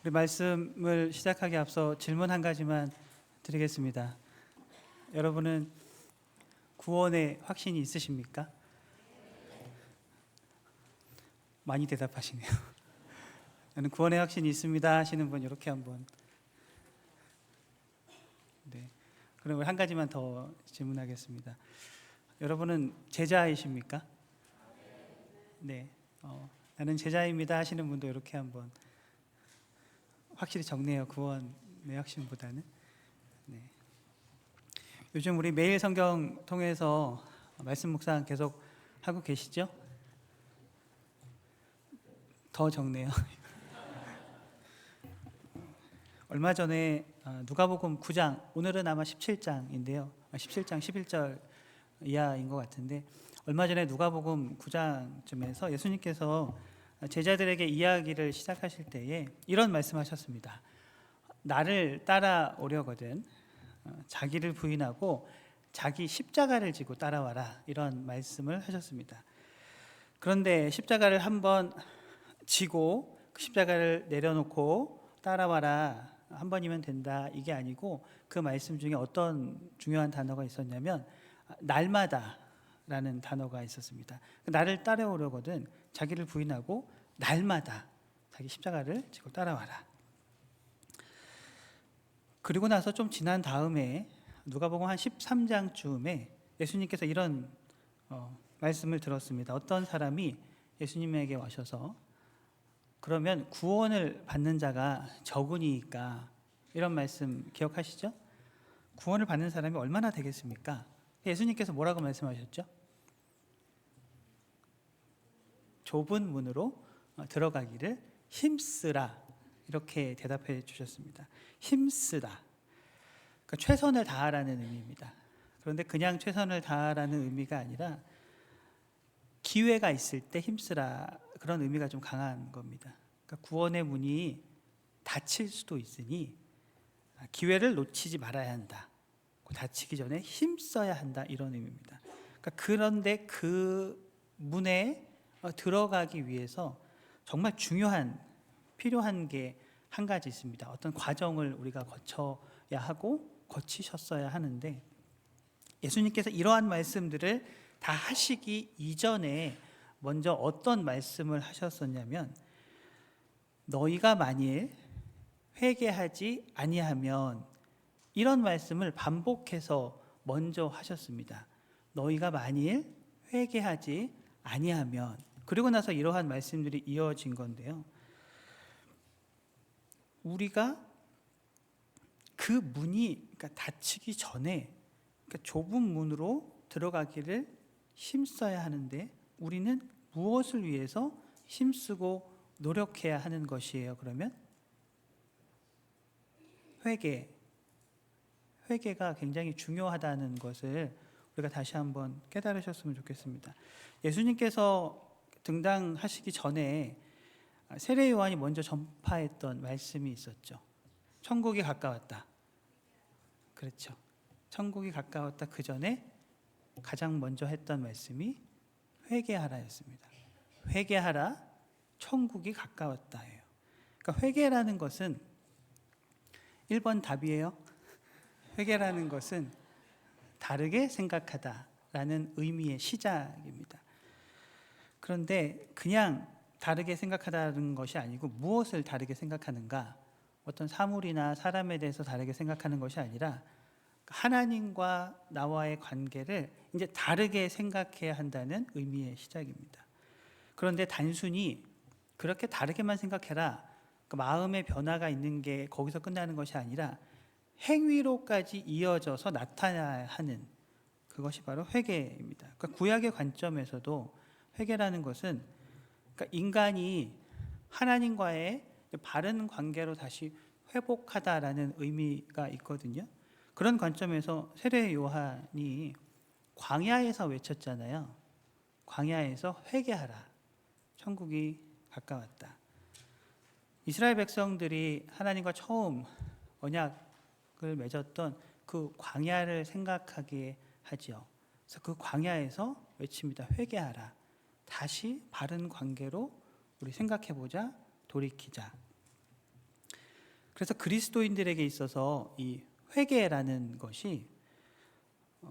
우리 말씀을 시작하기 앞서 질문 한 가지만 드리겠습니다. 여러분은 구원의 확신이 있으십니까? 많이 대답하시네요. 저는 구원의 확신이 있습니다 하시는 분 이렇게 한번. 네. 그럼 한 가지만 더 질문하겠습니다. 여러분은 제자이십니까? 네. 나는 제자입니다 하시는 분도 이렇게 한번. 확실히 적네요. 구원의 확신보다는. 네. 요즘 우리 매일 성경 통해서 말씀 묵상 계속 하고 계시죠? 더 적네요. 얼마 전에 누가복음 9장, 오늘은 아마 17장인데요. 17장 11절 이하인 것 같은데, 얼마 전에 누가복음 9장쯤에서 예수님께서 제자들에게 이야기를 시작하실 때에 이런 말씀하셨습니다. 나를 따라오려거든 자기를 부인하고 자기 십자가를 지고 따라와라, 이런 말씀을 하셨습니다. 그런데 십자가를 한번 지고 그 십자가를 내려놓고 따라와라, 한 번이면 된다, 이게 아니고 그 말씀 중에 어떤 중요한 단어가 있었냐면 날마다 라는 단어가 있었습니다. 나를 따라오려거든 자기를 부인하고 날마다 자기 십자가를 지고 따라와라. 그리고 나서 좀 지난 다음에 누가복음 한 13장쯤에 예수님께서 이런 말씀을 들었습니다. 어떤 사람이 예수님에게 오셔서 그러면 구원을 받는 자가 적으니까, 이런 말씀 기억하시죠? 구원을 받는 사람이 얼마나 되겠습니까? 예수님께서 뭐라고 말씀하셨죠? 좁은 문으로 들어가기를 힘쓰라, 이렇게 대답해 주셨습니다. 힘쓰다, 그러니까 최선을 다하라는 의미입니다. 그런데 그냥 최선을 다하라는 의미가 아니라 기회가 있을 때 힘쓰라, 그런 의미가 좀 강한 겁니다. 그러니까 구원의 문이 닫힐 수도 있으니 기회를 놓치지 말아야 한다, 닫히기 전에 힘써야 한다, 이런 의미입니다. 그러니까 그런데 그 문에 들어가기 위해서 정말 필요한 게 한 가지 있습니다. 어떤 과정을 우리가 거쳐야 하고 거치셨어야 하는데, 예수님께서 이러한 말씀들을 다 하시기 이전에 먼저 어떤 말씀을 하셨었냐면, 너희가 만일 회개하지 아니하면, 이런 말씀을 반복해서 먼저 하셨습니다. 너희가 만일 회개하지 아니하면, 그리고 나서 이러한 말씀들이 이어진 건데요. 우리가 그 문이 닫히기 전에, 좁은 문으로 들어가기를 힘써야 하는데, 우리는 무엇을 위해서 힘쓰고 노력해야 하는 것이에요? 그러면 회개가 굉장히 중요하다는 것을 우리가 다시 한번 깨달으셨으면 좋겠습니다. 예수님께서 등장하시기 전에 세례 요한이 먼저 전파했던 말씀이 있었죠. 천국이 가까웠다. 그렇죠. 천국이 가까웠다. 그 전에 가장 먼저 했던 말씀이 회개하라였습니다. 회개하라, 천국이 가까웠다예요. 그러니까 회개라는 것은 1번 답이에요. 회개라는 것은 다르게 생각하다라는 의미의 시작입니다. 그런데 그냥 다르게 생각하다는 것이 아니고, 무엇을 다르게 생각하는가, 어떤 사물이나 사람에 대해서 다르게 생각하는 것이 아니라 하나님과 나와의 관계를 이제 다르게 생각해야 한다는 의미의 시작입니다. 그런데 단순히 그렇게 다르게만 생각해라, 마음의 변화가 있는 게 거기서 끝나는 것이 아니라 행위로까지 이어져서 나타나야 하는, 그것이 바로 회개입니다. 그러니까 구약의 관점에서도 회개라는 것은 인간이 하나님과의 바른 관계로 다시 회복하다라는 의미가 있거든요. 그런 관점에서 세례 요한이 광야에서 외쳤잖아요. 광야에서 회개하라, 천국이 가까웠다. 이스라엘 백성들이 하나님과 처음 언약을 맺었던 그 광야를 생각하게 하죠. 그래서 그 광야에서 외칩니다. 회개하라, 다시 바른 관계로 우리 생각해보자, 돌이키자. 그래서 그리스도인들에게 있어서 이 회개라는 것이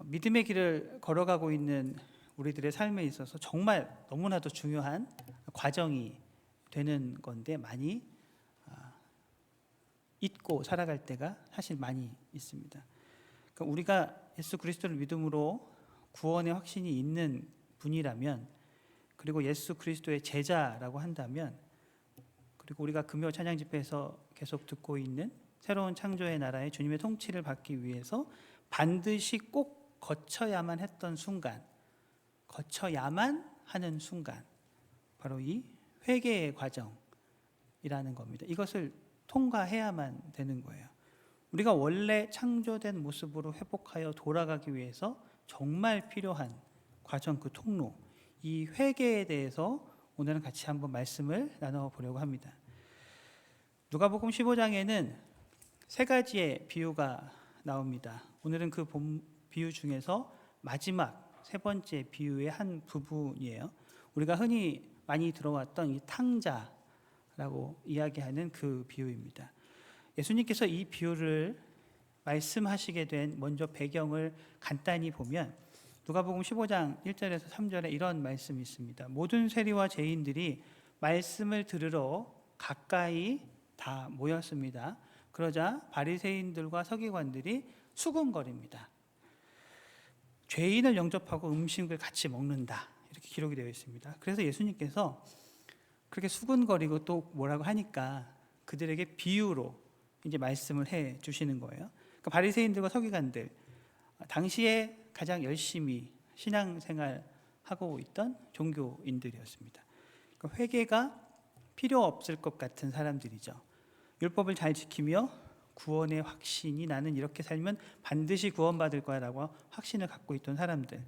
믿음의 길을 걸어가고 있는 우리들의 삶에 있어서 정말 너무나도 중요한 과정이 되는 건데, 많이 잊고 살아갈 때가 사실 많이 있습니다. 그러니까 우리가 예수 그리스도를 믿음으로 구원의 확신이 있는 분이라면, 그리고 예수 그리스도의 제자라고 한다면, 그리고 우리가 금요 찬양 집회에서 계속 듣고 있는 새로운 창조의 나라의 주님의 통치를 받기 위해서 반드시 꼭 거쳐야만 했던 순간, 거쳐야만 하는 순간, 바로 이 회개의 과정이라는 겁니다. 이것을 통과해야만 되는 거예요. 우리가 원래 창조된 모습으로 회복하여 돌아가기 위해서 정말 필요한 과정, 그 통로, 이 회개에 대해서 오늘은 같이 한번 말씀을 나눠보려고 합니다. 누가복음 15장에는 세 가지의 비유가 나옵니다. 오늘은 그 비유 중에서 마지막 세 번째 비유의 한 부분이에요. 우리가 흔히 많이 들어왔던 이 탕자라고 이야기하는 그 비유입니다. 예수님께서 이 비유를 말씀하시게 된 먼저 배경을 간단히 보면 누가복음 15장 1절에서 3절에 이런 말씀이 있습니다. 모든 세리와 죄인들이 말씀을 들으러 가까이 다 모였습니다. 그러자 바리새인들과 서기관들이 수군거립니다. 죄인을 영접하고 음식을 같이 먹는다, 이렇게 기록이 되어 있습니다. 그래서 예수님께서 그렇게 수군거리고 또 뭐라고 하니까 그들에게 비유로 이제 말씀을 해 주시는 거예요. 그러니까 바리새인들과 서기관들, 당시에 가장 열심히 신앙생활하고 있던 종교인들이었습니다. 그러니까 회개가 필요 없을 것 같은 사람들이죠. 율법을 잘 지키며 구원의 확신이, 나는 이렇게 살면 반드시 구원받을 거야 라고 확신을 갖고 있던 사람들,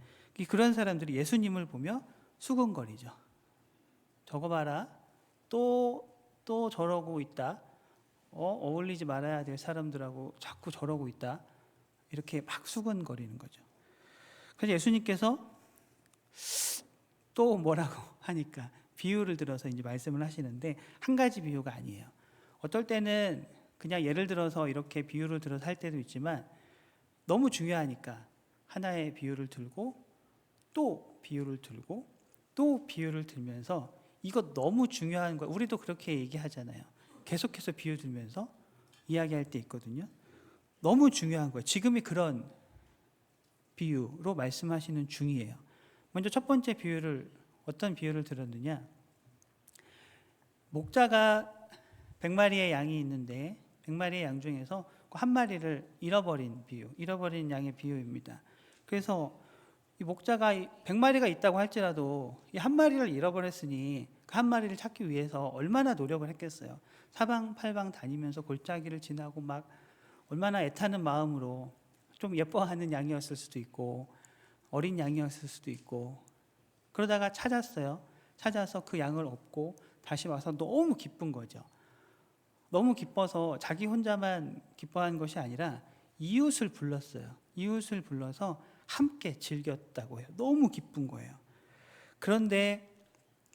그런 사람들이 예수님을 보며 수군거리죠. 저거 봐라, 또 저러고 있다, 어울리지 말아야 될 사람들하고 자꾸 저러고 있다, 이렇게 막 수군거리는 거죠. 그래서 예수님께서 또 뭐라고 하니까 비유를 들어서 이제 말씀을 하시는데, 한 가지 비유가 아니에요. 어떨 때는 그냥 예를 들어서 이렇게 비유를 들어서 할 때도 있지만, 너무 중요하니까 하나의 비유를 들고 또 비유를 들고 또 비유를 들면서, 이거 너무 중요한 거, 우리도 그렇게 얘기하잖아요. 계속해서 비유 들면서 이야기할 때 있거든요. 너무 중요한 거예요. 지금이 그런 비유로 말씀하시는 중이에요. 먼저 첫 번째 비유를, 어떤 비유를 들었느냐, 목자가 100마리의 양이 있는데 100마리의 양 중에서 한 마리를 잃어버린 비유, 잃어버린 양의 비유입니다. 그래서 이 목자가 100마리가 있다고 할지라도 이 한 마리를 잃어버렸으니 그 한 마리를 찾기 위해서 얼마나 노력을 했겠어요. 사방팔방 다니면서 골짜기를 지나고 막 얼마나 애타는 마음으로, 좀 예뻐하는 양이었을 수도 있고 어린 양이었을 수도 있고, 그러다가 찾았어요. 찾아서 그 양을 얻고 다시 와서 너무 기쁜 거죠. 너무 기뻐서 자기 혼자만 기뻐한 것이 아니라 이웃을 불렀어요. 이웃을 불러서 함께 즐겼다고 해요. 너무 기쁜 거예요. 그런데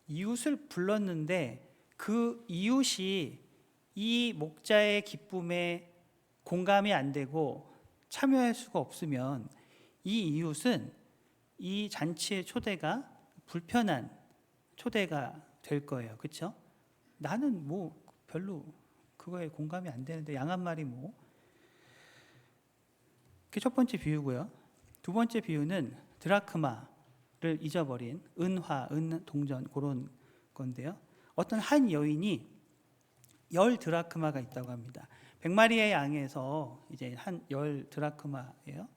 이웃을 불렀는데 그 이웃이 이 목자의 기쁨에 공감이 안 되고 참여할 수가 없으면 이 이웃은 이 잔치의 초대가 불편한 초대가 될 거예요. 그렇죠? 나는 뭐 별로 그거에 공감이 안 되는데 양 한 마리 뭐. 그게 첫 번째 비유고요. 두 번째 비유는 드라크마를 잊어버린 은화, 은동전, 그런 건데요. 어떤 한 여인이 10드라크마가 있다고 합니다. 100마리의 양에서 이제 한 10드라크마예요.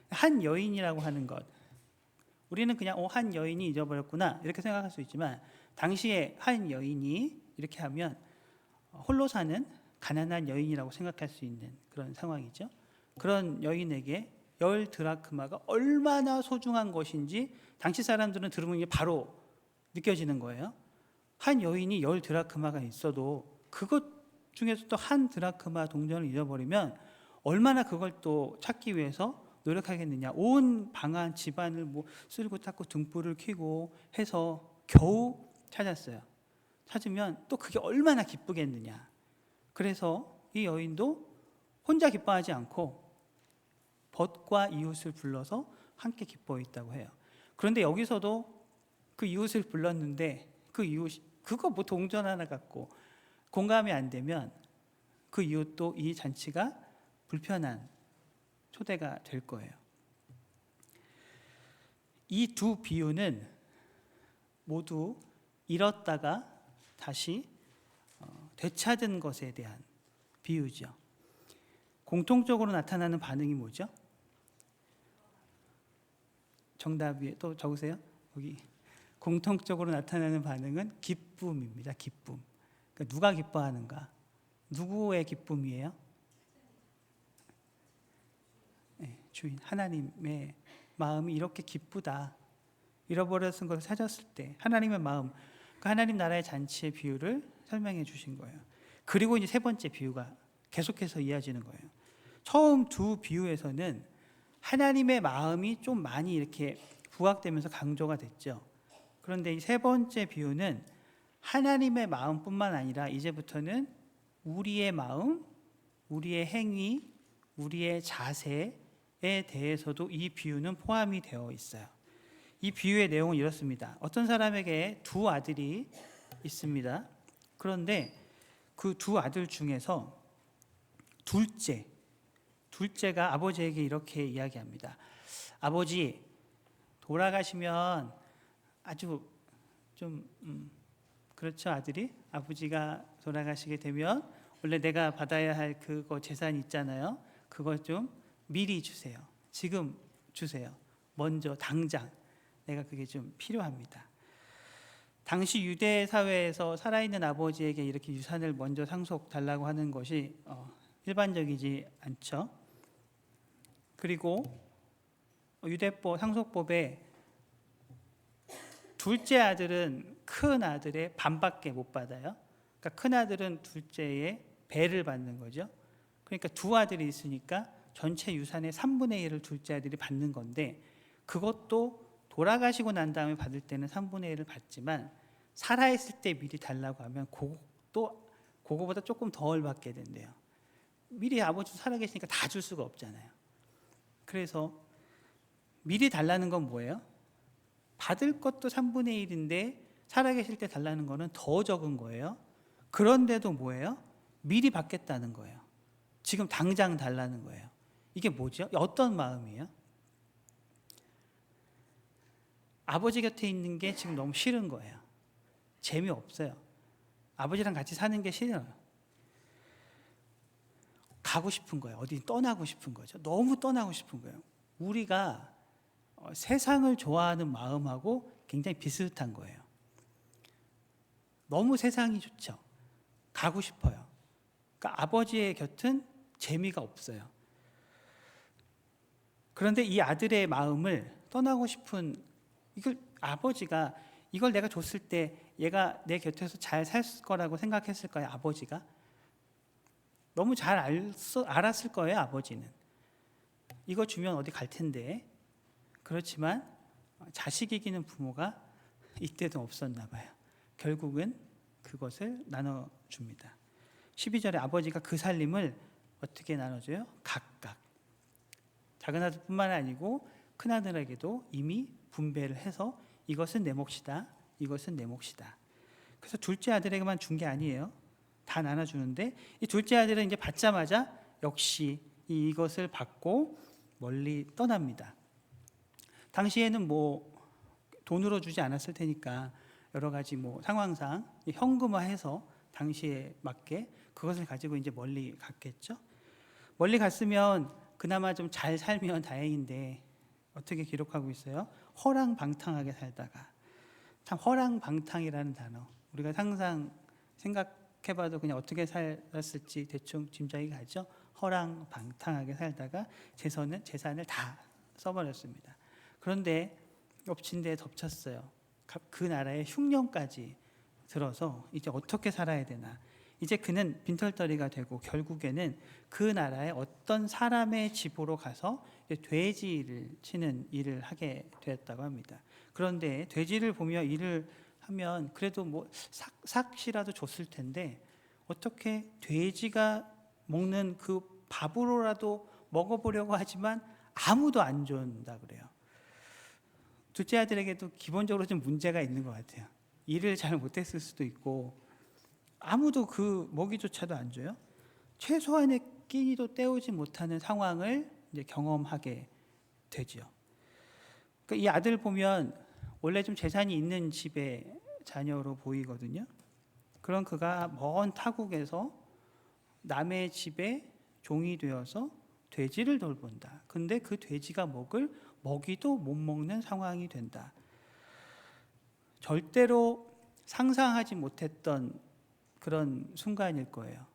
한 여인이라고 하는 것, 우리는 그냥 한 여인이 잊어버렸구나 이렇게 생각할 수 있지만, 당시에 한 여인이 이렇게 하면 홀로 사는 가난한 여인이라고 생각할 수 있는 그런 상황이죠. 그런 여인에게 10드라크마가 얼마나 소중한 것인지 당시 사람들은 들으면 이게 바로 느껴지는 거예요. 한 여인이 10드라크마가 있어도 그것 중에서 또 한 드라크마 동전을 잃어버리면 얼마나 그걸 또 찾기 위해서 노력하겠느냐. 온 방안 집안을 뭐 쓸고 닦고 등불을 켜고 해서 겨우 찾았어요. 찾으면 또 그게 얼마나 기쁘겠느냐. 그래서 이 여인도 혼자 기뻐하지 않고 벗과 이웃을 불러서 함께 기뻐했다고 해요. 그런데 여기서도 그 이웃을 불렀는데 그 이웃이 그거 뭐 동전 하나 갖고 공감이 안 되면 그 이웃도 이 잔치가 불편한 초대가 될 거예요. 이 두 비유는 모두 잃었다가 다시 되찾은 것에 대한 비유죠. 공통적으로 나타나는 반응이 뭐죠? 정답이 또 적으세요. 여기 공통적으로 나타나는 반응은 기쁨입니다. 기쁨. 그러니까 누가 기뻐하는가? 누구의 기쁨이에요? 네, 주인 하나님의 마음이 이렇게 기쁘다. 잃어버렸던 것을 찾았을 때 하나님의 마음, 그 하나님 나라의 잔치의 비유를 설명해 주신 거예요. 그리고 이제 세 번째 비유가 계속해서 이어지는 거예요. 처음 두 비유에서는 하나님의 마음이 좀 많이 이렇게 부각되면서 강조가 됐죠. 그런데 이 세 번째 비유는 하나님의 마음뿐만 아니라 이제부터는 우리의 마음, 우리의 행위, 우리의 자세에 대해서도 이 비유는 포함이 되어 있어요. 이 비유의 내용은 이렇습니다. 어떤 사람에게 두 아들이 있습니다. 그런데 그 두 아들 중에서 둘째가 아버지에게 이렇게 이야기합니다. 아버지, 돌아가시면 아주 좀 그렇죠, 아들이? 아버지가 돌아가시게 되면 원래 내가 받아야 할 그거 재산 있잖아요. 그거 좀 미리 주세요. 지금 주세요. 먼저 당장 내가 그게 좀 필요합니다. 당시 유대 사회에서 살아있는 아버지에게 이렇게 유산을 먼저 상속 달라고 하는 것이 일반적이지 않죠. 그리고 유대법 상속법에 둘째 아들은 큰 아들의 반밖에 못 받아요. 그러니까 큰 아들은 둘째의 배를 받는 거죠. 그러니까 두 아들이 있으니까 전체 유산의 3분의 1을 둘째 아들이 받는 건데, 그것도 돌아가시고 난 다음에 받을 때는 3분의 1을 받지만 살아있을 때 미리 달라고 하면 그거보다 조금 덜 받게 된대요. 미리 아버지 살아계시니까 다 줄 수가 없잖아요. 그래서 미리 달라는 건 뭐예요? 받을 것도 3분의 1인데 살아계실 때 달라는 거는 더 적은 거예요. 그런데도 뭐예요? 미리 받겠다는 거예요. 지금 당장 달라는 거예요. 이게 뭐죠? 어떤 마음이에요? 아버지 곁에 있는 게 지금 너무 싫은 거예요. 재미없어요. 아버지랑 같이 사는 게 싫어요. 가고 싶은 거예요. 어디 떠나고 싶은 거죠. 너무 떠나고 싶은 거예요. 우리가 세상을 좋아하는 마음하고 굉장히 비슷한 거예요. 너무 세상이 좋죠. 가고 싶어요. 그러니까 아버지의 곁은 재미가 없어요. 그런데 이 아들의 마음을 떠나고 싶은, 이걸 아버지가 이걸 내가 줬을 때 얘가 내 곁에서 잘 살 거라고 생각했을까요? 아버지가 너무 잘 알았을 거예요. 아버지는 이거 주면 어디 갈 텐데. 그렇지만 자식 이기는 부모가 이때도 없었나 봐요. 결국은 그것을 나눠줍니다. 12절에 아버지가 그 살림을 어떻게 나눠줘요? 각각. 작은 아들뿐만 아니고 큰 아들에게도 이미 분배를 해서 이것은 내 몫이다, 이것은 내 몫이다. 그래서 둘째 아들에게만 준 게 아니에요. 다 나눠주는데 이 둘째 아들은 이제 받자마자 역시 이것을 받고 멀리 떠납니다. 당시에는 뭐 돈으로 주지 않았을 테니까 여러 가지 뭐 상황상 현금화해서 당시에 맞게 그것을 가지고 이제 멀리 갔겠죠. 멀리 갔으면 그나마 좀 잘 살면 다행인데 어떻게 기록하고 있어요? 허랑방탕하게 살다가. 참 허랑방탕이라는 단어 우리가 항상 생각해봐도 그냥 어떻게 살았을지 대충 짐작이 가죠. 허랑방탕하게 살다가 재산을 다 써버렸습니다. 그런데 엎친 데 덮쳤어요. 그 나라의 흉년까지 들어서 이제 어떻게 살아야 되나. 이제 그는 빈털터리가 되고 결국에는 그 나라의 어떤 사람의 집으로 가서 돼지를 치는 일을 하게 되었다고 합니다. 그런데 돼지를 보며 일을 하면 그래도 뭐 삭이라도 줬을 텐데 어떻게 돼지가 먹는 그 밥으로라도 먹어보려고 하지만 아무도 안 준다 그래요. 둘째 아들에게도 기본적으로 좀 문제가 있는 것 같아요. 일을 잘 못했을 수도 있고 아무도 그 먹이조차도 안 줘요. 최소한의 끼니도 때우지 못하는 상황을 이제 경험하게 되죠. 그러니까 이 아들 보면 원래 좀 재산이 있는 집의 자녀로 보이거든요. 그런 그가 먼 타국에서 남의 집에 종이 되어서 돼지를 돌본다. 근데 그 돼지가 먹을 먹이도 못 먹는 상황이 된다. 절대로 상상하지 못했던 그런 순간일 거예요.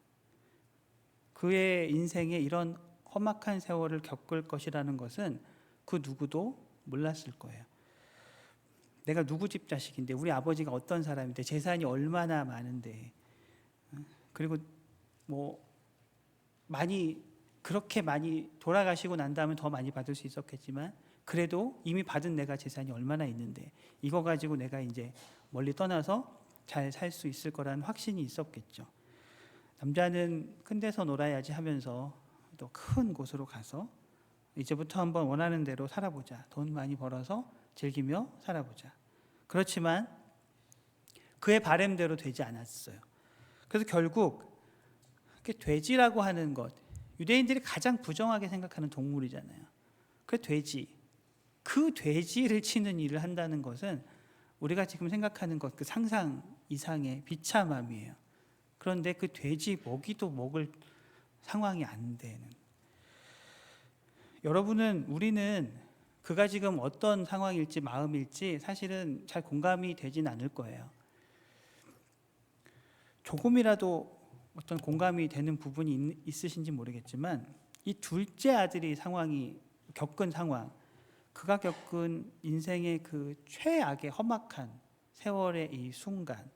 그의 인생에 이런 험악한 세월을 겪을 것이라는 것은 그 누구도 몰랐을 거예요. 내가 누구 집 자식인데, 우리 아버지가 어떤 사람인데, 재산이 얼마나 많은데, 그리고 뭐 그렇게 많이 돌아가시고 난 다음에 더 많이 받을 수 있었겠지만, 그래도 이미 받은 내가 재산이 얼마나 있는데 이거 가지고 내가 이제 멀리 떠나서 잘 살 수 있을 거라는 확신이 있었겠죠. 남자는 큰 데서 놀아야지 하면서 또 큰 곳으로 가서 이제부터 한번 원하는 대로 살아보자. 돈 많이 벌어서 즐기며 살아보자. 그렇지만 그의 바램대로 되지 않았어요. 그래서 결국 돼지라고 하는 것, 유대인들이 가장 부정하게 생각하는 동물이잖아요. 그 돼지를 치는 일을 한다는 것은 우리가 지금 생각하는 것, 그 상상 이상의 비참함이에요. 그런데 그 돼지 먹이도 먹을 상황이 안 되는. 우리는 그가 지금 어떤 상황일지 마음일지 사실은 잘 공감이 되진 않을 거예요. 조금이라도 어떤 공감이 되는 부분이 있으신지 모르겠지만, 이 둘째 아들이 겪은 상황, 그가 겪은 인생의 그 최악의 험악한 세월의 이 순간,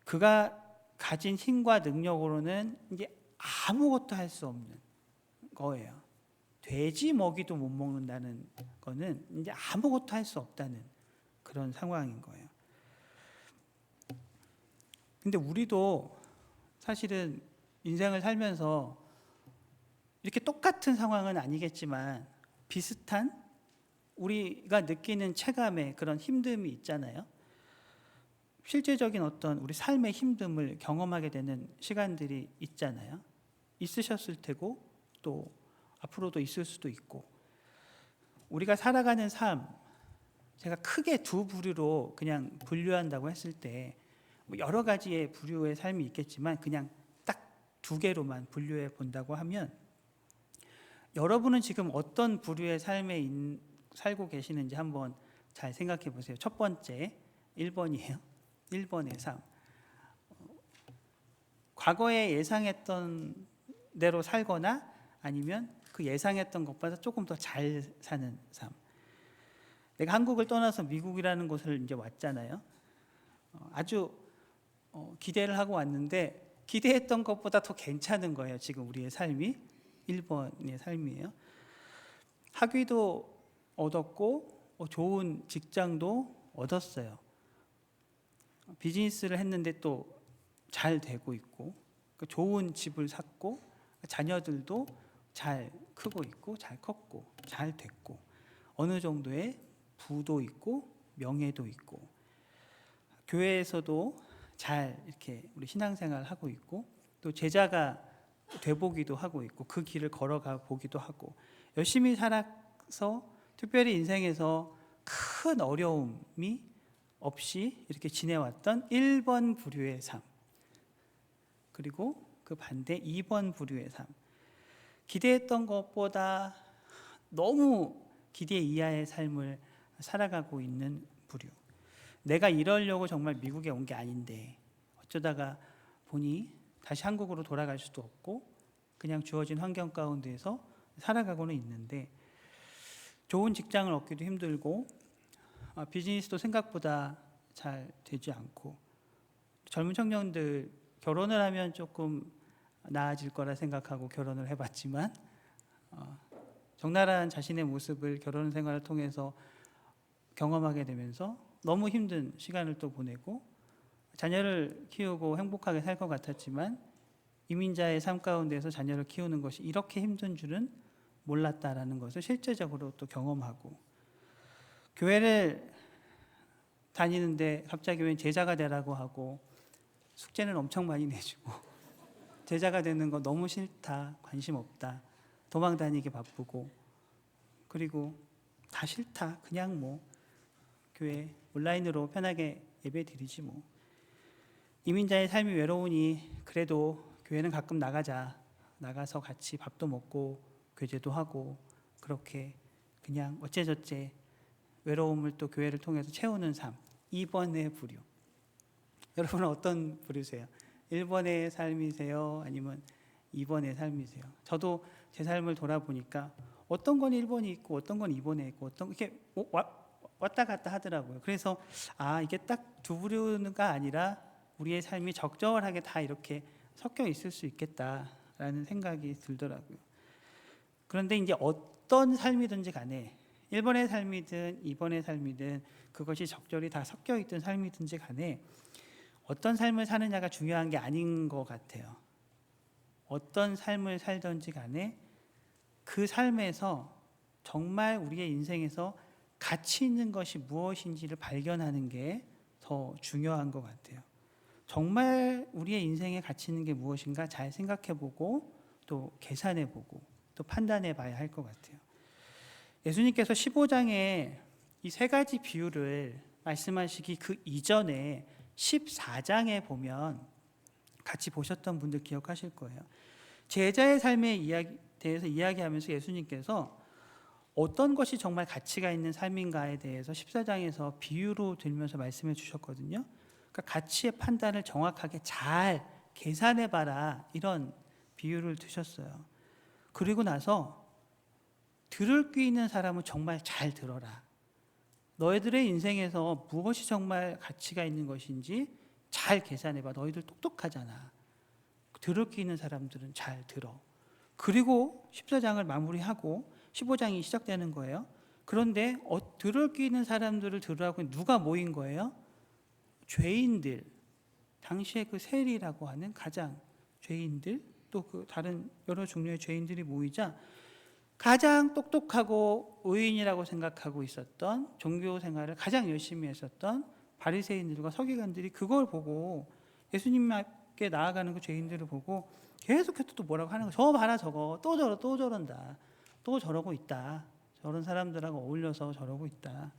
그가 가진 힘과 능력으로는 이제 아무것도 할 수 없는 거예요. 돼지 먹이도 못 먹는다는 거는 이제 아무것도 할 수 없다는 그런 상황인 거예요. 근데 우리도 사실은 인생을 살면서 이렇게 똑같은 상황은 아니겠지만 비슷한 우리가 느끼는 체감의 그런 힘듦이 있잖아요. 실제적인 어떤 우리 삶의 힘듦을 경험하게 되는 시간들이 있잖아요. 있으셨을 테고 또 앞으로도 있을 수도 있고, 우리가 살아가는 삶, 제가 크게 두 부류로 그냥 분류한다고 했을 때 여러 가지의 부류의 삶이 있겠지만 그냥 딱 두 개로만 분류해 본다고 하면, 여러분은 지금 어떤 부류의 삶에 살고 계시는지 한번 잘 생각해 보세요. 첫 번째 1번이에요. 1번의 삶. 과거에 예상했던 대로 살거나 아니면 그 예상했던 것보다 조금 더 잘 사는 삶. 내가 한국을 떠나서 미국이라는 곳을 이제 왔잖아요. 아주 기대를 하고 왔는데 기대했던 것보다 더 괜찮은 거예요. 지금 우리의 삶이 1번의 삶이에요. 학위도 얻었고 좋은 직장도 얻었어요. 비즈니스를 했는데 또 잘 되고 있고, 좋은 집을 샀고, 자녀들도 잘 크고 있고, 잘 컸고, 잘 됐고, 어느 정도의 부도 있고 명예도 있고, 교회에서도 잘 이렇게 우리 신앙생활 하고 있고, 또 제자가 돼보기도 하고 있고, 그 길을 걸어가 보기도 하고, 열심히 살아서 특별히 인생에서 큰 어려움이 없이 이렇게 지내왔던 1번 부류의 삶, 그리고 그 반대 2번 부류의 삶, 기대했던 것보다 너무 기대 이하의 삶을 살아가고 있는 부류. 내가 이러려고 정말 미국에 온 게 아닌데 어쩌다가 보니 다시 한국으로 돌아갈 수도 없고 그냥 주어진 환경 가운데에서 살아가고는 있는데, 좋은 직장을 얻기도 힘들고 비즈니스도 생각보다 잘 되지 않고, 젊은 청년들 결혼을 하면 조금 나아질 거라 생각하고 결혼을 해봤지만 적나라한 자신의 모습을 결혼 생활을 통해서 경험하게 되면서 너무 힘든 시간을 또 보내고, 자녀를 키우고 행복하게 살 것 같았지만 이민자의 삶 가운데서 자녀를 키우는 것이 이렇게 힘든 줄은 몰랐다라는 것을 실제적으로 또 경험하고, 교회를 다니는데 갑자기 왜 제자가 되라고 하고 숙제는 엄청 많이 내주고 제자가 되는 거 너무 싫다, 관심 없다, 도망 다니기 바쁘고, 그리고 다 싫다, 그냥 뭐 교회 온라인으로 편하게 예배 드리지 뭐. 이민자의 삶이 외로우니 그래도 교회는 가끔 나가서 같이 밥도 먹고 교제도 하고, 그렇게 그냥 어째저째 외로움을 또 교회를 통해서 채우는 삶, 2번의 부류. 여러분은 어떤 부류세요? 1번의 삶이세요? 아니면 2번의 삶이세요? 저도 제 삶을 돌아보니까 어떤 건 1번이 있고 어떤 건 2번에 있고 어떤 이렇게 왔다 갔다 하더라고요. 그래서 이게 딱 두 부류가 아니라 우리의 삶이 적절하게 다 이렇게 섞여 있을 수 있겠다라는 생각이 들더라고요. 그런데 이제 어떤 삶이든지 간에 1번의 삶이든 2번의 삶이든 그것이 적절히 다 섞여 있던 삶이든지 간에 어떤 삶을 사느냐가 중요한 게 아닌 것 같아요. 어떤 삶을 살든지 간에 그 삶에서 정말 우리의 인생에서 가치 있는 것이 무엇인지를 발견하는 게 더 중요한 것 같아요. 정말 우리의 인생에 가치 있는 게 무엇인가 잘 생각해보고 또 계산해보고 또 판단해봐야 할 것 같아요. 예수님께서 15장에 이 세 가지 비유를 말씀하시기 그 이전에 14장에 보면 같이 보셨던 분들 기억하실 거예요. 제자의 삶에 대해서 이야기하면서 예수님께서 어떤 것이 정말 가치가 있는 삶인가에 대해서 14장에서 비유로 들면서 말씀해 주셨거든요. 그러니까 가치의 판단을 정확하게 잘 계산해봐라, 이런 비유를 드셨어요. 그리고 나서 들을 귀 있는 사람은 정말 잘 들어라. 너희들의 인생에서 무엇이 정말 가치가 있는 것인지 잘 계산해봐. 너희들 똑똑하잖아. 들을 귀 있는 사람들은 잘 들어. 그리고 14장을 마무리하고 15장이 시작되는 거예요. 그런데 들을 귀 있는 사람들을 들으라고 누가 모인 거예요? 죄인들. 당시에 그 세리라고 하는 가장 죄인들, 또 그 다른 여러 종류의 죄인들이 모이자 가장 똑똑하고 의인이라고 생각하고 있었던, 종교 생활을 가장 열심히 했었던 바리새인들과 서기관들이 그걸 보고, 예수님께 나아가는 그 죄인들을 보고 계속해서 또 뭐라고 하는 거예요. 저 봐라, 저거 또 저런다, 또 저러고 있다, 저런 사람들하고 어울려서 저러고 있다.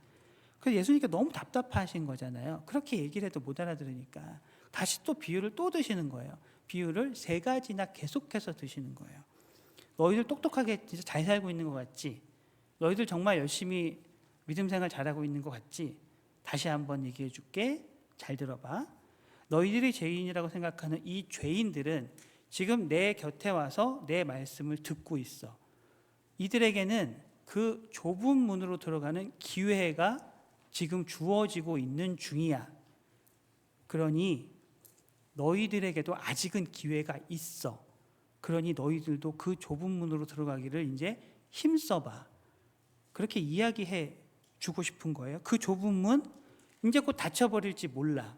그래서 예수님께 너무 답답하신 거잖아요. 그렇게 얘기를 해도 못 알아들으니까 다시 또 비유를 또 드시는 거예요. 비유를 3가지나 계속해서 드시는 거예요. 너희들 똑똑하게 진짜 잘 살고 있는 것 같지? 너희들 정말 열심히 믿음 생활 잘하고 있는 것 같지? 다시 한번 얘기해 줄게. 잘 들어봐. 너희들이 죄인이라고 생각하는 이 죄인들은 지금 내 곁에 와서 내 말씀을 듣고 있어. 이들에게는 그 좁은 문으로 들어가는 기회가 지금 주어지고 있는 중이야. 그러니 너희들에게도 아직은 기회가 있어. 그러니 너희들도 그 좁은 문으로 들어가기를 이제 힘써봐. 그렇게 이야기해 주고 싶은 거예요. 그 좁은 문 이제 곧 닫혀버릴지 몰라.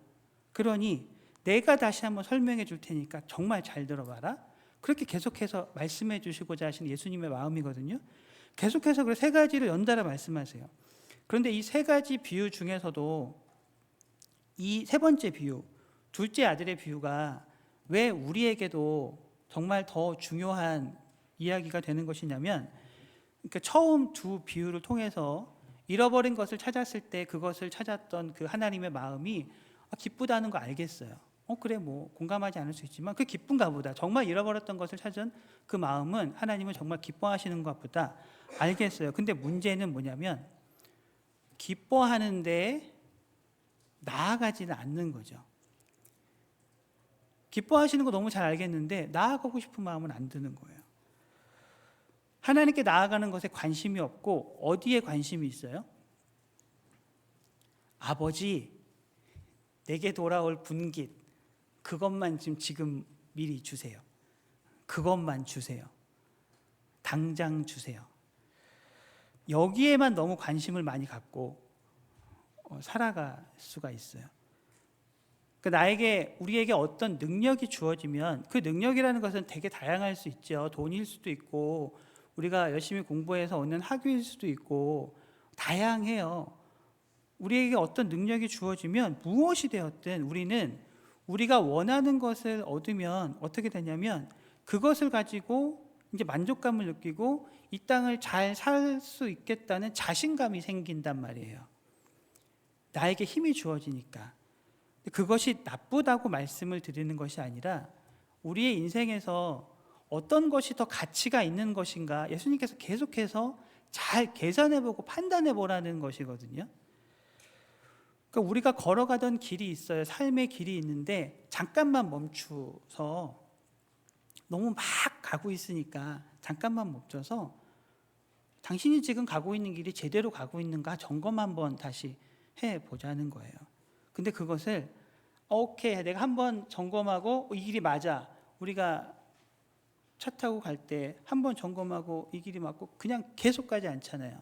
그러니 내가 다시 한번 설명해 줄 테니까 정말 잘 들어봐라. 그렇게 계속해서 말씀해 주시고자 하시는 예수님의 마음이거든요. 계속해서 그 3가지를 연달아 말씀하세요. 그런데 이 3가지 비유 중에서도 이 3번째 비유, 둘째 아들의 비유가 왜 우리에게도 정말 더 중요한 이야기가 되는 것이냐면, 그러니까 처음 2 비유를 통해서 잃어버린 것을 찾았을 때 그것을 찾았던 그 하나님의 마음이 기쁘다는 거 알겠어요. 그래, 뭐 공감하지 않을 수 있지만 그 기쁜가 보다. 정말 잃어버렸던 것을 찾은 그 마음은 하나님은 정말 기뻐하시는 것 보다 알겠어요. 근데 문제는 뭐냐면 기뻐하는데 나아가지는 않는 거죠. 기뻐하시는 거 너무 잘 알겠는데 나아가고 싶은 마음은 안 드는 거예요. 하나님께 나아가는 것에 관심이 없고 어디에 관심이 있어요? 아버지, 내게 돌아올 분깃, 그것만 지금 미리 주세요. 그것만 주세요. 당장 주세요. 여기에만 너무 관심을 많이 갖고 살아갈 수가 있어요. 나에게 우리에게 어떤 능력이 주어지면 그 능력이라는 것은 되게 다양할 수 있죠. 돈일 수도 있고 우리가 열심히 공부해서 얻는 학위일 수도 있고 다양해요. 우리에게 어떤 능력이 주어지면 무엇이 되었든 우리는 우리가 원하는 것을 얻으면 어떻게 되냐면 그것을 가지고 이제 만족감을 느끼고 이 땅을 잘 살 수 있겠다는 자신감이 생긴단 말이에요. 나에게 힘이 주어지니까. 그것이 나쁘다고 말씀을 드리는 것이 아니라 우리의 인생에서 어떤 것이 더 가치가 있는 것인가 예수님께서 계속해서 잘 계산해보고 판단해보라는 것이거든요. 그러니까 우리가 걸어가던 길이 있어요. 삶의 길이 있는데 잠깐만 멈추서 너무 막 가고 있으니까 잠깐만 멈춰서 당신이 지금 가고 있는 길이 제대로 가고 있는가 점검 한번 다시 해보자는 거예요. 근데 그것을 오케이 내가 한번 점검하고 이 길이 맞아. 우리가 차 타고 갈 때 한번 점검하고 이 길이 맞고 그냥 계속 가지 않잖아요.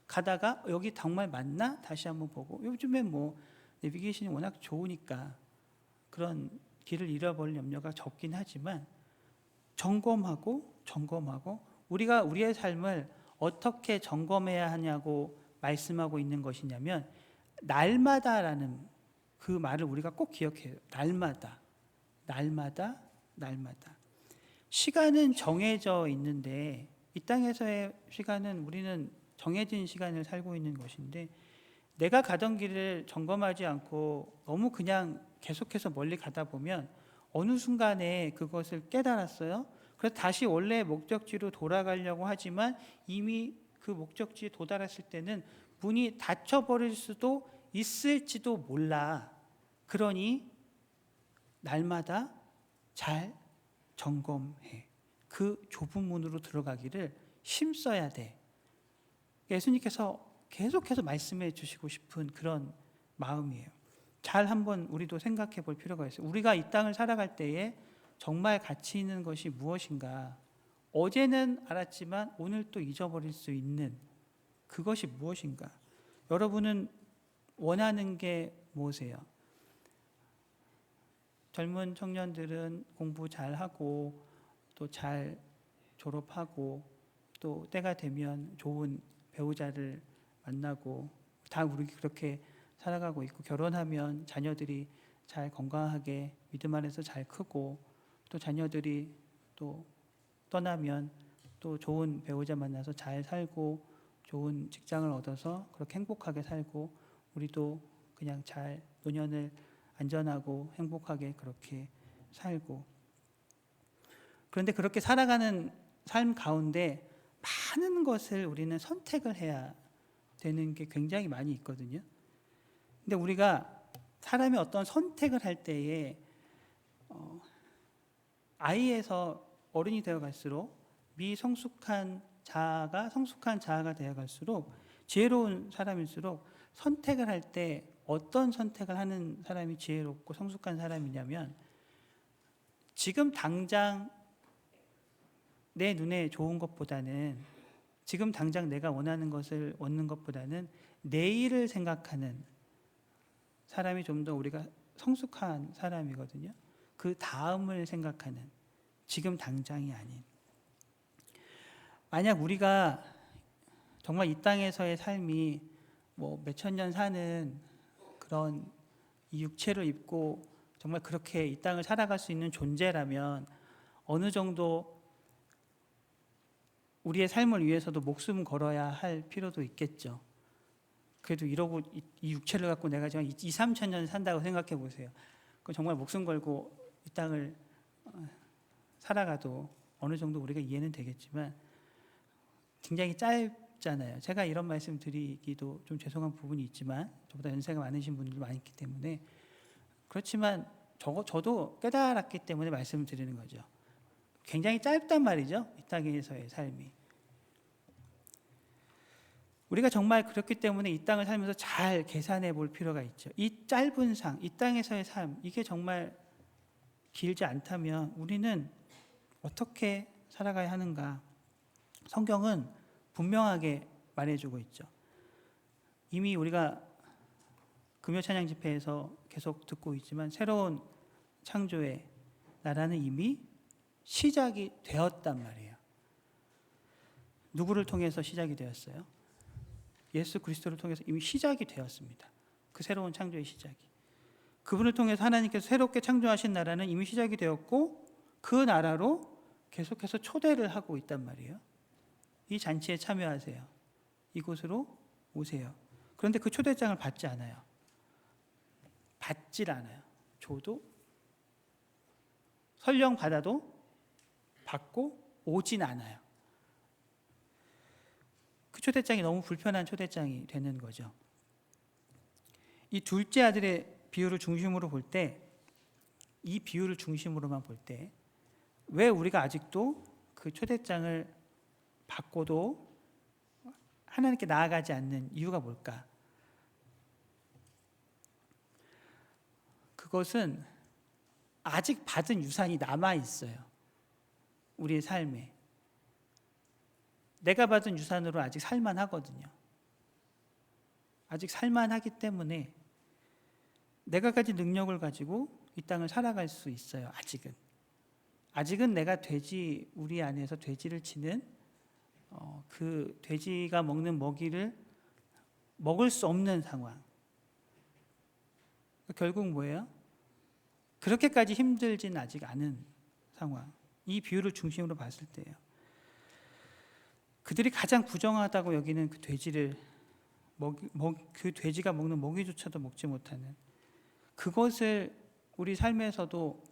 가다가 여기 정말 맞나? 다시 한번 보고 요즘에 뭐 내비게이션이 워낙 좋으니까 그런 길을 잃어버릴 염려가 적긴 하지만 점검하고 우리가 우리의 삶을 어떻게 점검해야 하냐고 말씀하고 있는 것이냐면 날마다라는 그 말을 우리가 꼭 기억해요. 날마다. 시간은 정해져 있는데 이 땅에서의 시간은 우리는 정해진 시간을 살고 있는 것인데 내가 가던 길을 점검하지 않고 너무 그냥 계속해서 멀리 가다 보면 어느 순간에 그것을 깨달았어요. 그래서 다시 원래 목적지로 돌아가려고 하지만 이미 그 목적지에 도달했을 때는 문이 닫혀버릴 수도 있을지도 몰라. 그러니 날마다 잘 점검해. 그 좁은 문으로 들어가기를 힘써야 돼. 예수님께서 계속해서 말씀해 주시고 싶은 그런 마음이에요. 잘 한번 우리도 생각해 볼 필요가 있어요. 우리가 이 땅을 살아갈 때에 정말 가치 있는 것이 무엇인가? 어제는 알았지만 오늘 또 잊어버릴 수 있는 그것이 무엇인가? 여러분은 원하는 게 무엇이에요? 젊은 청년들은 공부 잘하고 또 잘 졸업하고 또 때가 되면 좋은 배우자를 만나고 다 우리 그렇게 살아가고 있고 결혼하면 자녀들이 잘 건강하게 믿음 안에서 잘 크고 또 자녀들이 또 떠나면 또 좋은 배우자 만나서 잘 살고 좋은 직장을 얻어서 그렇게 행복하게 살고 우리도 그냥 잘 노년을 안전하고 행복하게 그렇게 살고 그런데 그렇게 살아가는 삶 가운데 많은 것을 우리는 선택을 해야 되는 게 굉장히 많이 있거든요. 근데 우리가 사람이 어떤 선택을 할 때에 아이에서 어른이 되어 갈수록 미성숙한 자아가 성숙한 자아가 되어 갈수록 지혜로운 사람일수록 선택을 할 때 어떤 선택을 하는 사람이 지혜롭고 성숙한 사람이냐면 지금 당장 내 눈에 좋은 것보다는 지금 당장 내가 원하는 것을 얻는 것보다는 내일을 생각하는 사람이 좀 더 우리가 성숙한 사람이거든요. 그 다음을 생각하는 지금 당장이 아닌 만약 우리가 정말 이 땅에서의 삶이 뭐 몇천 년 사는 그런 이 육체를 입고 정말 그렇게 이 땅을 살아갈 수 있는 존재라면 어느 정도 우리의 삶을 위해서도 목숨 걸어야 할 필요도 있겠죠. 그래도 이러고 이 육체를 갖고 내가 지금 2, 3천 년 산다고 생각해 보세요. 그 정말 목숨 걸고 이 땅을 살아가도 어느 정도 우리가 이해는 되겠지만 굉장히 짧잖아요. 제가 이런 말씀 드리기도 좀 죄송한 부분이 있지만 저보다 연세가 많으신 분들도 많이 있기 때문에 그렇지만 저도 깨달았기 때문에 말씀을 드리는 거죠. 굉장히 짧단 말이죠. 이 땅에서의 삶이. 우리가 정말 그렇기 때문에 이 땅을 살면서 잘 계산해 볼 필요가 있죠. 이 짧은 이 땅에서의 삶, 이게 정말 길지 않다면 우리는 어떻게 살아가야 하는가? 성경은 분명하게 말해주고 있죠. 이미 우리가 금요 찬양 집회에서 계속 듣고 있지만 새로운 창조의 나라는 이미 시작이 되었단 말이에요. 누구를 통해서 시작이 되었어요? 예수 그리스도를 통해서 이미 시작이 되었습니다. 그 새로운 창조의 시작이. 그분을 통해서 하나님께서 새롭게 창조하신 나라는 이미 시작이 되었고 그 나라로 계속해서 초대를 하고 있단 말이에요. 이 잔치에 참여하세요. 이곳으로 오세요. 그런데 그 초대장을 받지 않아요. 받질 않아요. 줘도 설령 받아도 받고 오진 않아요. 그 초대장이 너무 불편한 초대장이 되는 거죠. 이 둘째 아들의 비유를 중심으로 볼 때, 이 비유를 중심으로만 볼 때, 왜 우리가 아직도 그 초대장을 받고도 하나님께 나아가지 않는 이유가 뭘까? 그것은 아직 받은 유산이 남아 있어요. 우리의 삶에. 내가 받은 유산으로 아직 살만하거든요. 아직 살만하기 때문에 내가 가진 능력을 가지고 이 땅을 살아갈 수 있어요. 아직은 내가 우리 안에서 돼지를 치는 그 돼지가 먹는 먹이를 먹을 수 없는 상황. 결국 뭐예요? 그렇게까지 힘들진 아직 않은 상황. 이 비유를 중심으로 봤을 때예요. 그들이 가장 부정하다고 여기는 그 돼지를 그 돼지가 먹는 먹이조차도 먹지 못하는 그것을 우리 삶에서도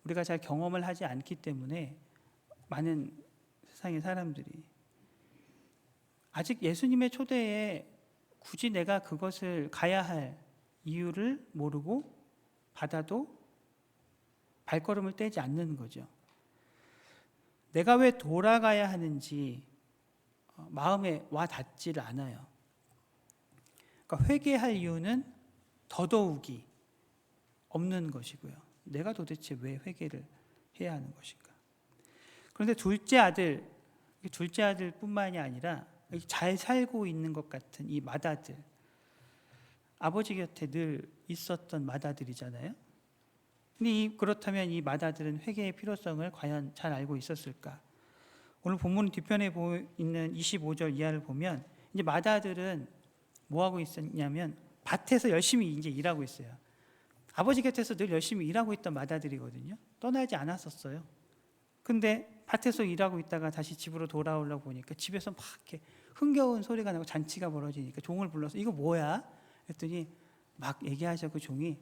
우리가 잘 경험을 하지 않기 때문에 많은 세상의 사람들이 아직 예수님의 초대에 굳이 내가 그것을 가야 할 이유를 모르고 받아도 발걸음을 떼지 않는 거죠. 내가 왜 돌아가야 하는지 마음에 와 닿지를 않아요. 그러니까 회개할 이유는 더더욱이 없는 것이고요. 내가 도대체 왜 회개를 해야 하는 것인가? 그런데 둘째 아들뿐만이 아니라 잘 살고 있는 것 같은 이 맏아들, 아버지 곁에 늘 있었던 맏아들이잖아요. 근데 그렇다면 이 맏아들은 회개의 필요성을 과연 잘 알고 있었을까? 오늘 본문 뒤편에 있는 25절 이하를 보면 이제 맏아들은 뭐 하고 있었냐면 밭에서 열심히 이제 일하고 있어요. 아버지 곁에서 늘 열심히 일하고 있던 맏아들이거든요. 떠나지 않았었어요. 근데 밭에서 일하고 있다가 다시 집으로 돌아오려고 보니까 집에서 막 이렇게 흥겨운 소리가 나고 잔치가 벌어지니까 종을 불러서 이거 뭐야? 했더니 막 얘기하셔. 그 종이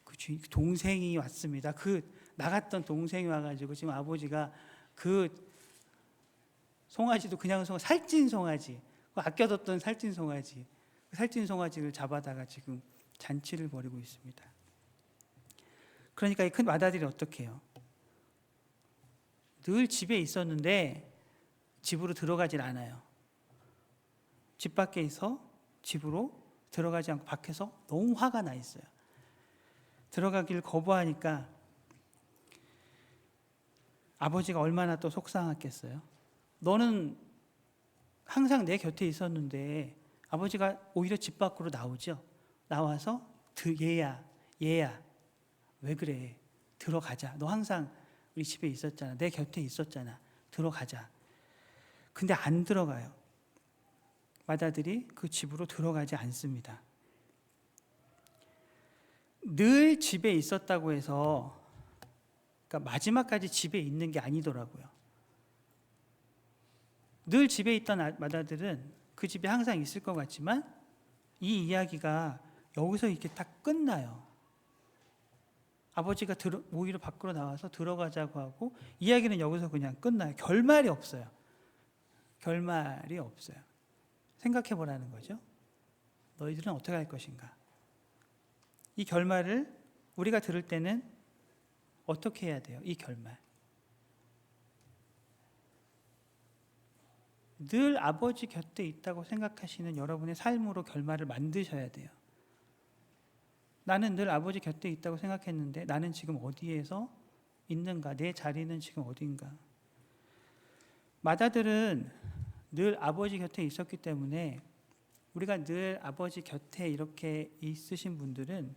그 동생이 왔습니다. 그 나갔던 동생이 와가지고 지금 아버지가 그 송아지도 그냥 살찐 송아지, 아껴뒀던 살찐 송아지, 그 살찐 송아지를 잡아다가 지금 잔치를 벌이고 있습니다. 그러니까 이 큰 맏아들이 어떻게 해요? 늘 집에 있었는데 집으로 들어가질 않아요. 집 밖에서 집으로 들어가지 않고 밖에서 너무 화가 나 있어요. 들어가길 거부하니까 아버지가 얼마나 또 속상했겠어요. 너는 항상 내 곁에 있었는데 아버지가 오히려 집 밖으로 나오죠. 나와서 얘야 왜 그래? 들어가자. 너 항상 우리 집에 있었잖아. 내 곁에 있었잖아. 들어가자. 근데 안 들어가요. 맏아들이 그 집으로 들어가지 않습니다. 늘 집에 있었다고 해서 그러니까 마지막까지 집에 있는 게 아니더라고요. 늘 집에 있던 맏아들은 그 집에 항상 있을 것 같지만 이 이야기가 여기서 이렇게 딱 끝나요. 아버지가 오히려 밖으로 나와서 들어가자고 하고 이야기는 여기서 그냥 끝나요. 결말이 없어요. 생각해 보라는 거죠. 너희들은 어떻게 할 것인가? 이 결말을 우리가 들을 때는 어떻게 해야 돼요? 이 결말. 늘 아버지 곁에 있다고 생각하시는 여러분의 삶으로 결말을 만드셔야 돼요. 나는 늘 아버지 곁에 있다고 생각했는데 나는 지금 어디에서 있는가? 내 자리는 지금 어딘가? 맏아들은 늘 아버지 곁에 있었기 때문에 우리가 늘 아버지 곁에 이렇게 있으신 분들은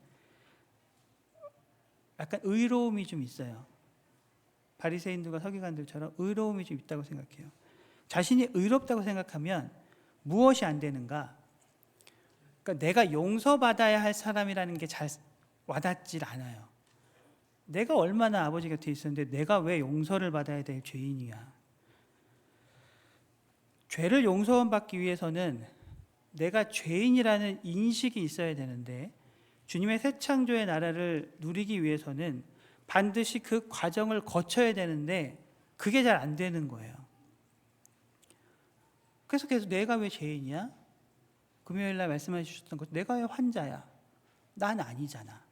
약간 의로움이 좀 있어요. 바리새인들과 서기관들처럼 의로움이 좀 있다고 생각해요. 자신이 의롭다고 생각하면 무엇이 안 되는가? 그러니까 내가 용서받아야 할 사람이라는 게 잘 와닿질 않아요. 내가 얼마나 아버지 곁에 있었는데 내가 왜 용서를 받아야 될 죄인이야? 죄를 용서받기 위해서는 내가 죄인이라는 인식이 있어야 되는데 주님의 새 창조의 나라를 누리기 위해서는 반드시 그 과정을 거쳐야 되는데 그게 잘 안 되는 거예요. 그래서 계속 내가 왜 죄인이야? 금요일 날 말씀해 주셨던 것, 내가 왜 환자야? 난 아니잖아.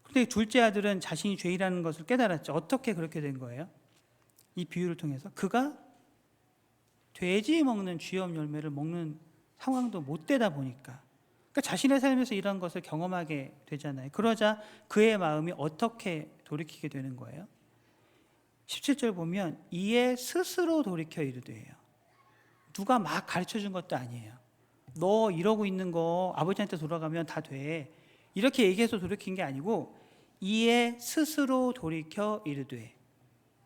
근데 둘째 아들은 자신이 죄인이라는 것을 깨달았죠. 어떻게 그렇게 된 거예요? 이 비유를 통해서 그가 돼지 먹는 쥐염 열매를 먹는 상황도 못 되다 보니까, 그러니까 자신의 삶에서 이런 것을 경험하게 되잖아요. 그러자 그의 마음이 어떻게 돌이키게 되는 거예요? 17절 보면 이에 스스로 돌이켜 이르되요. 누가 막 가르쳐 준 것도 아니에요. 너 이러고 있는 거 아버지한테 돌아가면 다 돼. 이렇게 얘기해서 돌이킨 게 아니고 이에 스스로 돌이켜 이르되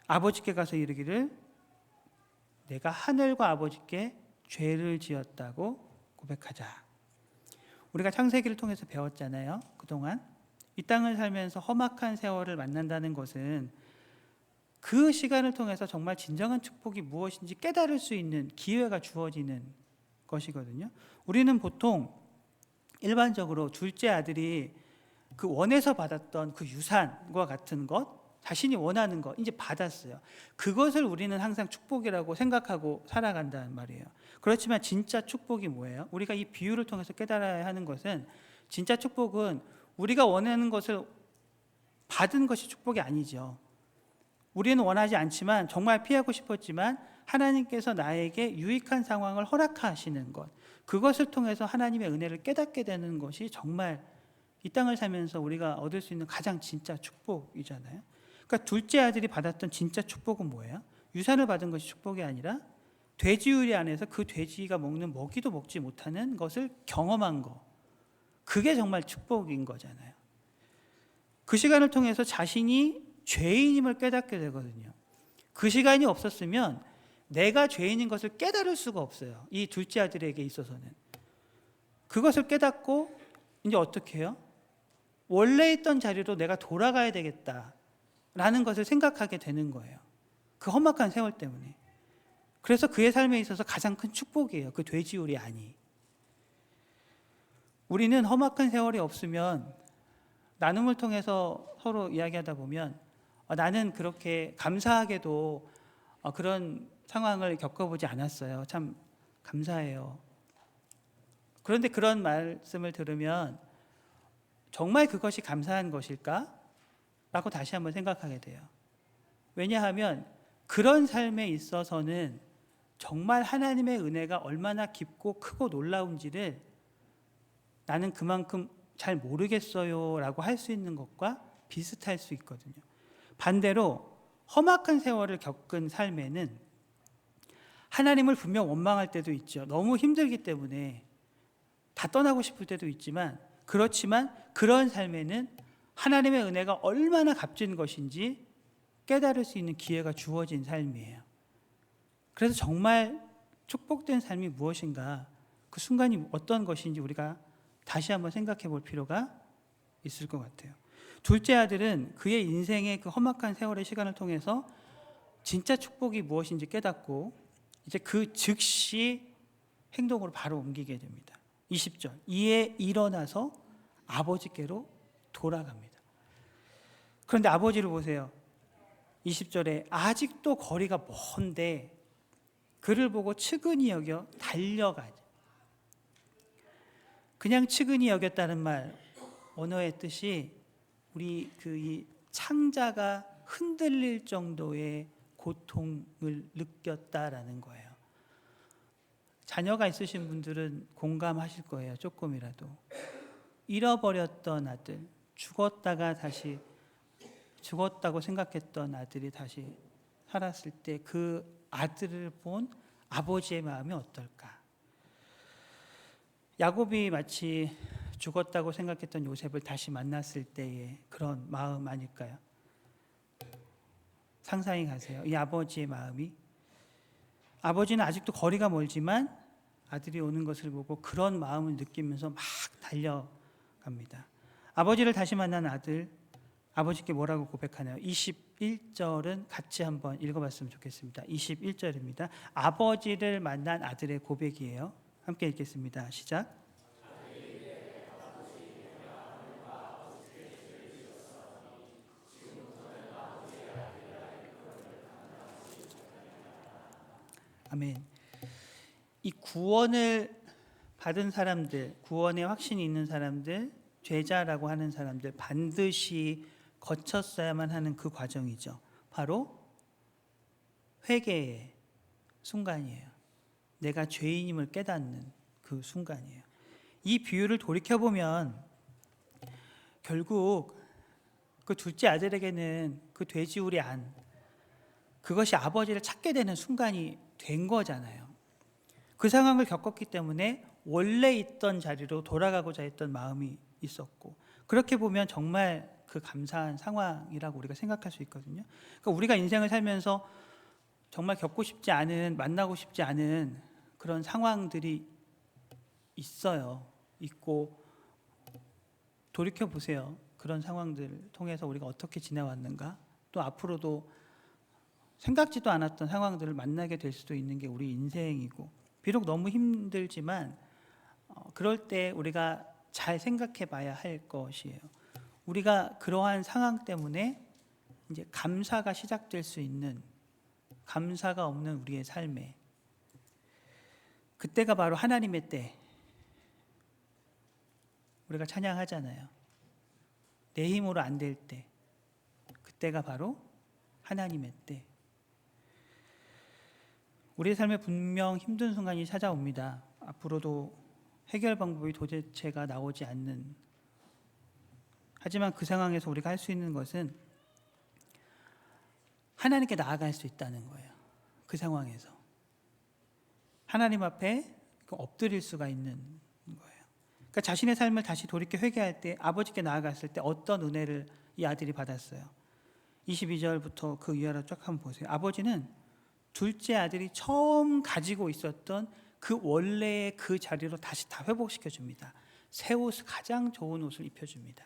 아버지께 가서 이르기를 내가 하늘과 아버지께 죄를 지었다고 고백하자. 우리가 창세기를 통해서 배웠잖아요. 그동안 이 땅을 살면서 험악한 세월을 만난다는 것은 그 시간을 통해서 정말 진정한 축복이 무엇인지 깨달을 수 있는 기회가 주어지는 것이거든요. 우리는 보통 일반적으로 둘째 아들이 그 원에서 받았던 그 유산과 같은 것, 자신이 원하는 것 이제 받았어요. 그것을 우리는 항상 축복이라고 생각하고 살아간다는 말이에요. 그렇지만 진짜 축복이 뭐예요? 우리가 이 비유를 통해서 깨달아야 하는 것은 진짜 축복은 우리가 원하는 것을 받은 것이 축복이 아니죠. 우리는 원하지 않지만 정말 피하고 싶었지만 하나님께서 나에게 유익한 상황을 허락하시는 것, 그것을 통해서 하나님의 은혜를 깨닫게 되는 것이 정말 이 땅을 살면서 우리가 얻을 수 있는 가장 진짜 축복이잖아요. 그러니까 둘째 아들이 받았던 진짜 축복은 뭐예요? 유산을 받은 것이 축복이 아니라 돼지우리 안에서 그 돼지가 먹는 먹이도 먹지 못하는 것을 경험한 거, 그게 정말 축복인 거잖아요. 그 시간을 통해서 자신이 죄인임을 깨닫게 되거든요. 그 시간이 없었으면 내가 죄인인 것을 깨달을 수가 없어요. 이 둘째 아들에게 있어서는. 그것을 깨닫고 이제 어떻게 해요? 원래 있던 자리로 내가 돌아가야 되겠다라는 것을 생각하게 되는 거예요. 그 험악한 세월 때문에. 그래서 그의 삶에 있어서 가장 큰 축복이에요. 그 돼지우리 아니. 우리는 험악한 세월이 없으면 나눔을 통해서 서로 이야기하다 보면 나는 그렇게 감사하게도 그런 상황을 겪어보지 않았어요. 참 감사해요. 그런데 그런 말씀을 들으면 정말 그것이 감사한 것일까? 라고 다시 한번 생각하게 돼요. 왜냐하면 그런 삶에 있어서는 정말 하나님의 은혜가 얼마나 깊고 크고 놀라운지를 나는 그만큼 잘 모르겠어요 라고 할 수 있는 것과 비슷할 수 있거든요. 반대로 험악한 세월을 겪은 삶에는 하나님을 분명 원망할 때도 있죠. 너무 힘들기 때문에 다 떠나고 싶을 때도 있지만, 그렇지만 그런 삶에는 하나님의 은혜가 얼마나 값진 것인지 깨달을 수 있는 기회가 주어진 삶이에요. 그래서 정말 축복된 삶이 무엇인가, 그 순간이 어떤 것인지 우리가 다시 한번 생각해 볼 필요가 있을 것 같아요. 둘째 아들은 그의 인생의 그 험악한 세월의 시간을 통해서 진짜 축복이 무엇인지 깨닫고 이제 그 즉시 행동으로 바로 옮기게 됩니다. 20절, 이에 일어나서 아버지께로 돌아갑니다. 그런데 아버지를 보세요. 20절에 아직도 거리가 먼데 그를 보고 측은히 여겨 달려가죠. 그냥 측은히 여겼다는 말, 언어의 뜻이 우리 이 창자가 흔들릴 정도의 고통을 느꼈다라는 거예요. 자녀가 있으신 분들은 공감하실 거예요. 조금이라도. 잃어버렸던 아들, 죽었다고 생각했던 아들이 다시 살았을 때 그 아들을 본 아버지의 마음이 어떨까? 야곱이 마치 죽었다고 생각했던 요셉을 다시 만났을 때의 그런 마음 아닐까요? 상상이 가세요. 이 아버지의 마음이. 아버지는 아직도 거리가 멀지만 아들이 오는 것을 보고 그런 마음을 느끼면서 막 달려갑니다. 아버지를 다시 만난 아들, 아버지께 뭐라고 고백하나요? 21절은 같이 한번 읽어봤으면 좋겠습니다. 21절입니다. 아버지를 만난 아들의 고백이에요. 함께 읽겠습니다. 시작. 아멘. 이 구원을 받은 사람들, 구원의 확신이 있는 사람들, 죄자라고 하는 사람들 반드시 거쳤어야만 하는 그 과정이죠. 바로 회개의 순간이에요. 내가 죄인임을 깨닫는 그 순간이에요. 이 비유를 돌이켜보면 결국 그 둘째 아들에게는 그 돼지우리 안, 그것이 아버지를 찾게 되는 순간이 된 거잖아요. 그 상황을 겪었기 때문에 원래 있던 자리로 돌아가고자 했던 마음이 있었고, 그렇게 보면 정말 그 감사한 상황이라고 우리가 생각할 수 있거든요. 그러니까 우리가 인생을 살면서 정말 겪고 싶지 않은, 만나고 싶지 않은 그런 상황들이 있고, 돌이켜 보세요. 그런 상황들을 통해서 우리가 어떻게 지나왔는가, 또 앞으로도 생각지도 않았던 상황들을 만나게 될 수도 있는 게 우리 인생이고, 비록 너무 힘들지만 그럴 때 우리가 잘 생각해 봐야 할 것이에요. 우리가 그러한 상황 때문에 이제 감사가 시작될 수 있는, 감사가 없는 우리의 삶에, 그때가 바로 하나님의 때. 우리가 찬양하잖아요. 내 힘으로 안 될 때, 그때가 바로 하나님의 때. 우리의 삶에 분명 힘든 순간이 찾아옵니다. 앞으로도 해결 방법이 도대체가 나오지 않는. 하지만 그 상황에서 우리가 할 수 있는 것은 하나님께 나아갈 수 있다는 거예요. 그 상황에서 하나님 앞에 엎드릴 수가 있는 거예요. 그러니까 자신의 삶을 다시 돌이켜 회개할 때, 아버지께 나아갔을 때 어떤 은혜를 이 아들이 받았어요. 22절부터 그 이하로 쫙 한번 보세요. 아버지는 둘째 아들이 처음 가지고 있었던 그 원래의 그 자리로 다시 다 회복시켜 줍니다. 새 옷, 가장 좋은 옷을 입혀줍니다.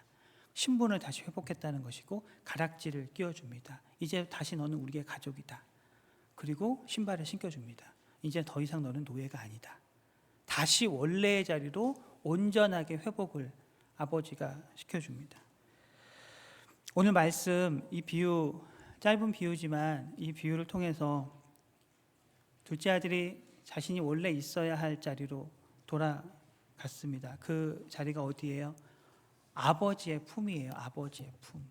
신분을 다시 회복했다는 것이고 가락지를 끼워줍니다. 이제 다시 너는 우리의 가족이다. 그리고 신발을 신겨줍니다. 이제 더 이상 너는 노예가 아니다. 다시 원래의 자리로 온전하게 회복을 아버지가 시켜줍니다. 오늘 말씀, 이 비유, 짧은 비유지만 이 비유를 통해서 둘째 아들이 자신이 원래 있어야 할 자리로 돌아갔습니다. 그 자리가 어디예요? 아버지의 품이에요. 아버지의 품.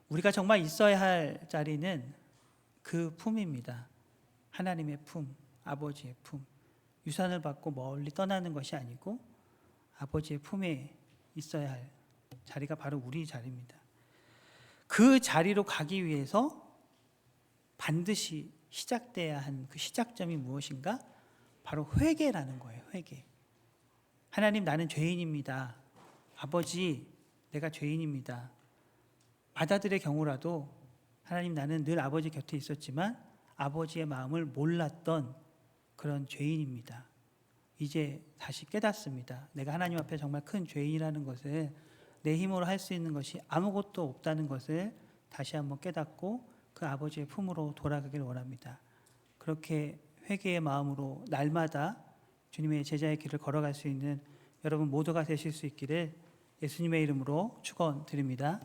우리가 정말 있어야 할 자리는 그 품입니다. 하나님의 품, 아버지의 품. 유산을 받고 멀리 떠나는 것이 아니고 아버지의 품에 있어야 할 자리가 바로 우리 자리입니다. 그 자리로 가기 위해서 반드시 시작돼야 한 그 시작점이 무엇인가? 바로 회개라는 거예요. 회개. 하나님, 나는 죄인입니다. 아버지, 내가 죄인입니다. 마다들의 경우라도 하나님, 나는 늘 아버지 곁에 있었지만 아버지의 마음을 몰랐던 그런 죄인입니다. 이제 다시 깨닫습니다. 내가 하나님 앞에 정말 큰 죄인이라는 것을, 내 힘으로 할 수 있는 것이 아무것도 없다는 것을 다시 한번 깨닫고 그 아버지의 품으로 돌아가길 원합니다. 그렇게 회개의 마음으로 날마다 주님의 제자의 길을 걸어갈 수 있는 여러분 모두가 되실 수 있기를 예수님의 이름으로 축원드립니다.